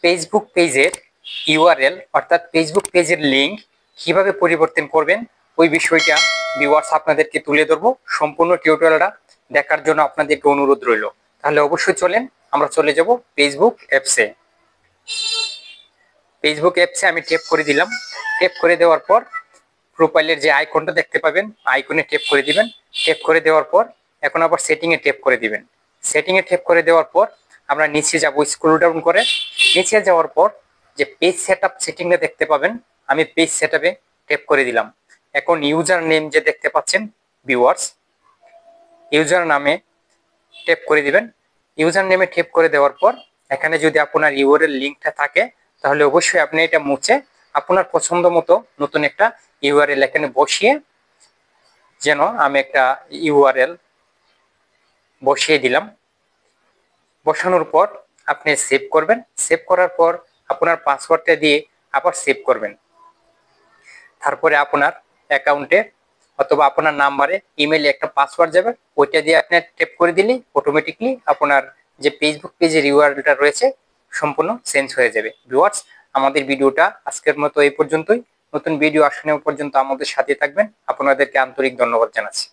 Facebook পেজের URL অর্থাৎ Facebook পেজের লিংক কিভাবে পরিবর্তন করবেন ওই বিষয়টা ভিউয়ার্স আপনাদেরকে তুলে ধরবো। সম্পূর্ণ টিউটোরিয়ালটা দেখার জন্য আপনাদেরকে অনুরোধ রইল। তাহলে অবশ্যই চলেন আমরা চলে যাব ফেসবুক অ্যাপসে। ফেসবুক অ্যাপসে আমি ট্যাপ করে দিলাম। ট্যাপ করে দেওয়ার পর প্রোফাইলের যে আইকনটা দেখতে পাবেন আইকনে ট্যাপ করে দিবেন। ট্যাপ করে দেওয়ার পর এখন আবার সেটিংয়ে ট্যাপ করে দিবেন। সেটিংয়ে ট্যাপ করে দেওয়ার পর আমরা নিচে যাব, স্ক্রল ডাউন করে নিচে যাওয়ার পর যে পেজ সেটআপ সেটিংটা দেখতে পাবেন, আমি পেজ সেটআপে ট্যাপ করে দিলাম। এখন ইউজার নেম যে দেখতে পাচ্ছেন ভিউয়ার্স, ইউজার নামে ট্যাপ করে দিবেন। ইউজার নেমে ট্যাপ করে দেওয়ার পর এখানে যদি আপনার ইউআরএল লিংকটা থাকে তাহলে অবশ্যই আপনি এটা মুছে আপনার পছন্দ মতো নতুন একটা ইউআরএল এখানে বসিয়ে, যেন আমি একটা ইউআরএল বসিয়ে দিলাম। বসানোর পর আপনি সেভ করবেন। সেভ করার পর আপনার পাসওয়ার্ডটা দিয়ে আবার সেভ করবেন। তারপরে আপনার অ্যাকাউন্টে অথবা আপনার নাম্বারে ইমেইলে একটা পাসওয়ার্ড যাবে, ওইটা দিয়ে আপনি ট্যাপ করে দিলেই অটোমেটিকলি আপনার যে ফেসবুক পেজের ইউআরএলটা রয়েছে সম্পূর্ণ চেঞ্জ হয়ে যাবে। ভিউয়ার্স, আমাদের ভিডিওটা আজকের মতো এই পর্যন্তই। নতুন ভিডিও আসা পর্যন্ত আমাদের সাথে থাকবেন। আপনাদেরকে আন্তরিক ধন্যবাদ জানাচ্ছি।